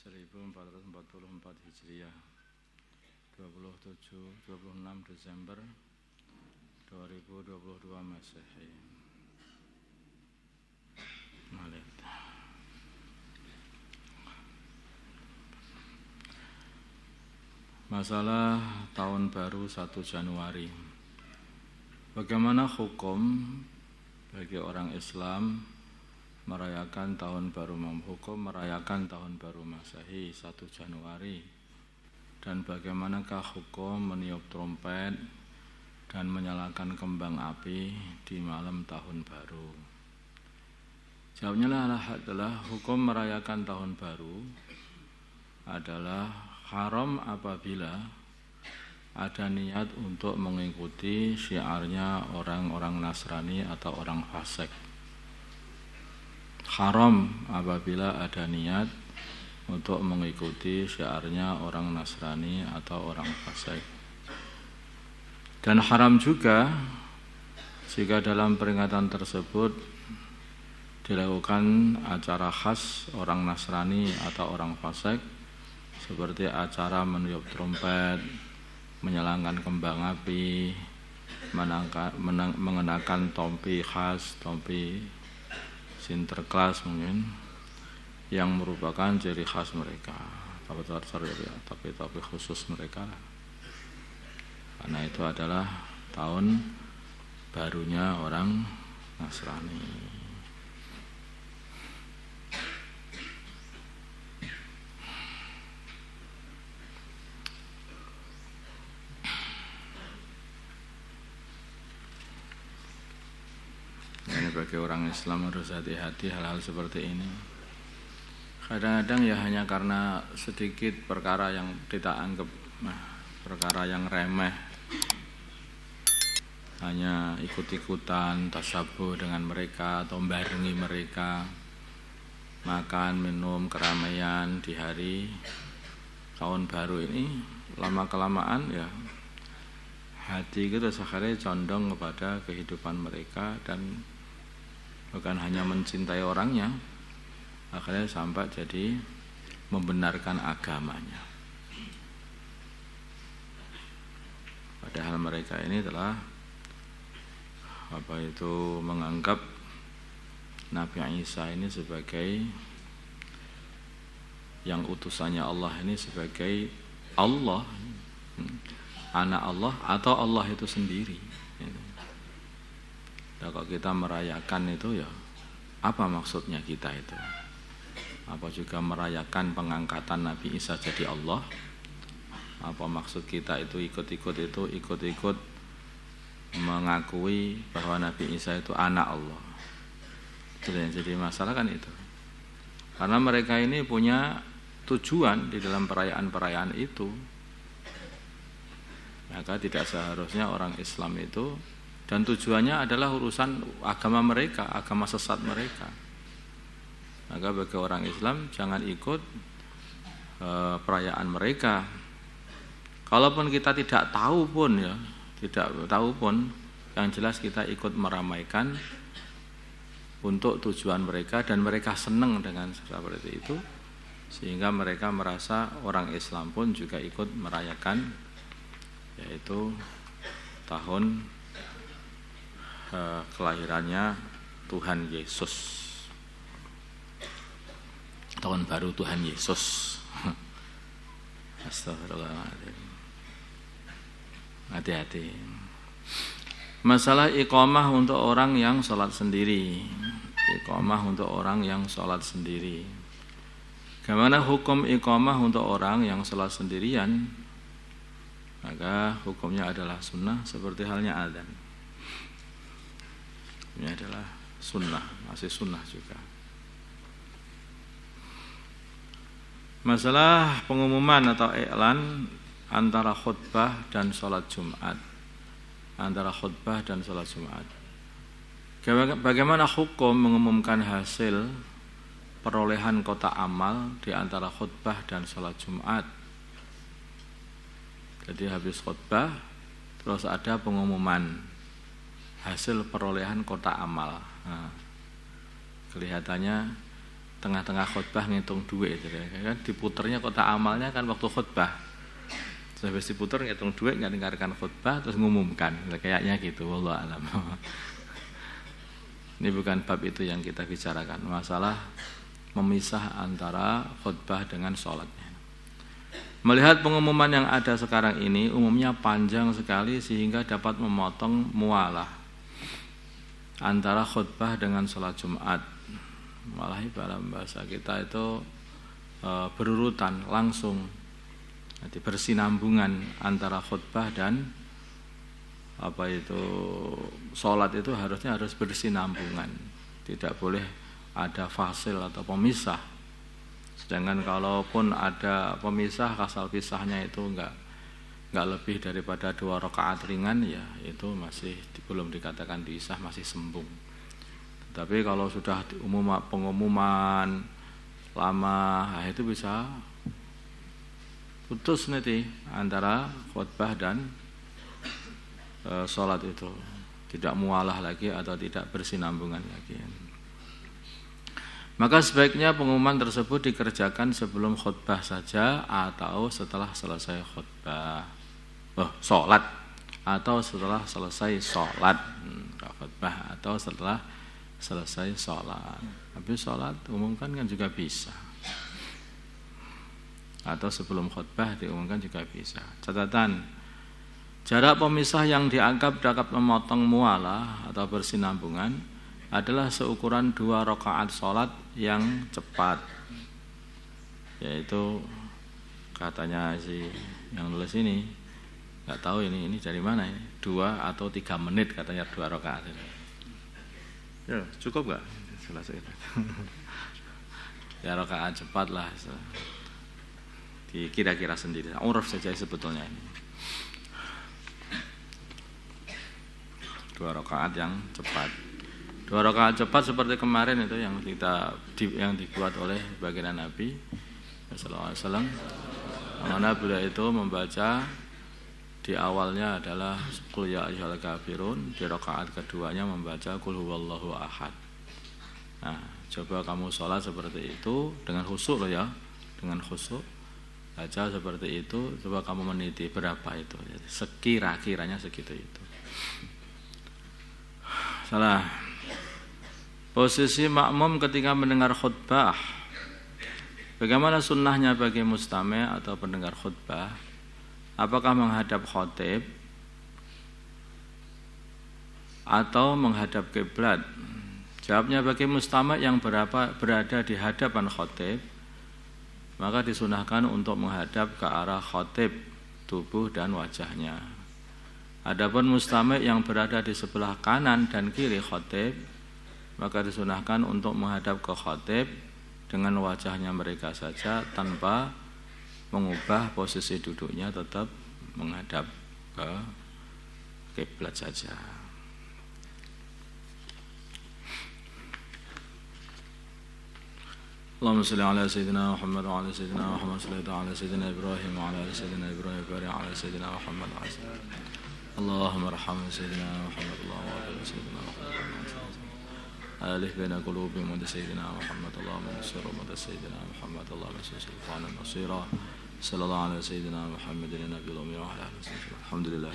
1444 Hijriah 26 Desember 2022 Masehi. Masalah tahun baru 1 Januari. Bagaimana hukum bagi orang Islam merayakan tahun baru Masehi 1 Januari, dan bagaimanakah hukum meniup trompet dan menyalakan kembang api di malam tahun baru? Jawabnya adalah hukum merayakan tahun baru adalah haram apabila ada niat untuk mengikuti syiarnya orang-orang Nasrani atau orang fasik. Haram apabila ada niat untuk mengikuti syiarnya orang Nasrani atau orang fasik. Dan haram juga jika dalam peringatan tersebut dilakukan acara khas orang Nasrani atau orang fasik, seperti acara meniup trompet, menyalakan kembang api, mengenakan topi khas, topi Sinterklas mungkin, yang merupakan ciri khas mereka, topi khusus mereka, karena itu adalah tahun barunya orang Nasrani. Ini bagi orang Islam harus hati-hati hal-hal seperti ini. Kadang-kadang ya hanya karena sedikit perkara yang kita anggap perkara yang remeh, hanya ikut-ikutan tasabuh dengan mereka atau barengi mereka, makan, minum, keramaian di hari tahun baru ini, lama-kelamaan ya hati kita akhirnya condong kepada kehidupan mereka, dan bukan hanya mencintai orangnya, akhirnya sampai jadi membenarkan agamanya. Padahal mereka ini telah menganggap Nabi Isa ini sebagai yang utusannya Allah, ini sebagai Allah, anak Allah atau Allah itu sendiri. Nah, kalau kita merayakan itu ya apa maksudnya kita itu? Apa juga merayakan pengangkatan Nabi Isa jadi Allah? Apa maksud kita itu ikut-ikut mengakui bahwa Nabi Isa itu anak Allah? Itu yang jadi masalah kan itu. Karena mereka ini punya tujuan di dalam perayaan-perayaan itu. Maka tidak seharusnya orang Islam itu, dan tujuannya adalah urusan agama mereka, agama sesat mereka. Maka bagi orang Islam jangan ikut perayaan mereka. Kalaupun kita tidak tahu pun, yang jelas kita ikut meramaikan untuk tujuan mereka, dan mereka senang dengan seperti itu, sehingga mereka merasa orang Islam pun juga ikut merayakan, yaitu tahun kelahirannya Tuhan Yesus, tahun baru Tuhan Yesus. Astagfirullahaladzim. Hati-hati. Masalah iqamah untuk orang yang sholat sendiri. Bagaimana hukum iqamah untuk orang yang sholat sendirian? Maka hukumnya adalah sunnah, seperti halnya adzan. Ini adalah sunnah, masih sunnah juga. Masalah pengumuman atau i'lan antara khutbah dan sholat Jumat. Bagaimana hukum mengumumkan hasil perolehan kotak amal di antara khutbah dan sholat Jumat? Jadi habis khutbah terus ada pengumuman hasil perolehan kotak amal. Kelihatannya tengah-tengah khutbah ngitung duit gitu kan, diputernya kotak amalnya kan waktu khutbah. Habis diputer ngitung duit, nggak dengarkan khutbah terus ngumumkan, kayaknya gitu. Wallahu a'lam. Ini bukan bab itu yang kita bicarakan, masalah memisah antara khutbah dengan sholatnya. Melihat pengumuman yang ada sekarang ini umumnya panjang sekali sehingga dapat memotong mualah antara khutbah dengan sholat Jumat. Malah dalam bahasa kita itu berurutan langsung, jadi bersinambungan antara khutbah dan sholat itu harus bersinambungan, tidak boleh ada fasil atau pemisah. Sedangkan kalaupun ada pemisah, kasal pisahnya itu enggak lebih daripada 2 rakaat ringan, ya itu masih belum dikatakan diisah, masih sembung. Tapi kalau sudah pengumuman lama, itu bisa putus nanti antara khutbah dan sholat itu, tidak mualah lagi atau tidak bersinambungan lagi. Maka sebaiknya pengumuman tersebut dikerjakan sebelum khutbah saja atau setelah selesai sholat, atau setelah selesai sholat, khutbah atau setelah selesai sholat. Habis sholat umumkan kan juga bisa, atau sebelum khutbah diumumkan juga bisa. Catatan, jarak pemisah yang dianggap dapat memotong mualah atau bersinambungan adalah seukuran 2 rakaat sholat yang cepat, yaitu katanya si yang nulis ini, nggak tahu ini dari mana ini, 2 atau 3 menit katanya 2 rakaat. Ya cukup nggak? Selesai. Ya rakaat cepat lah, dikira-kira sendiri. Uruf saja sebetulnya ini. 2 rakaat yang cepat. 2 rakaat cepat seperti kemarin itu yang dibuat oleh baginda Nabi sallallahu alaihi wasallam. Mana beliau itu membaca di awalnya adalah qul ya ayyuhal kafirun, di rakaat keduanya membaca qul huwallahu ahad. Nah, coba kamu sholat seperti itu dengan khusyuk loh ya, dengan khusyuk baca seperti itu, coba kamu meniti berapa itu, sekira-kiranya segitu itu. Salah. Posisi makmum ketika mendengar khutbah. Bagaimana sunnahnya bagi mustami' atau pendengar khutbah? Apakah menghadap khatib atau menghadap kiblat? Jawabnya, bagi mustami' yang berada di hadapan khatib, maka disunahkan untuk menghadap ke arah khatib, tubuh dan wajahnya. Adapun mustami' yang berada di sebelah kanan dan kiri khatib, maka disunahkan untuk menghadap ke khatib dengan wajahnya mereka saja tanpa mengubah posisi duduknya, tetap menghadap ke kiblat saja. Allahumma shalli ala sayyidina Muhammad wa ala sayyidina Muhammad sallallahu ala sayyidina Ibrahim wa ala sayyidina Ibrahim wa ala sayyidina Muhammad wa ala Allahumma arham sayyidina Muhammad wa ala sayyidina Muhammad ألف بين قلوبهم ومد سيدنا محمد اللهم انصر ومد سيدنا محمد اللهم انصر سلطانا نصيرا صلى الله على سيدنا محمد النبي الأمي وعلى آله وصحبه الحمد لله.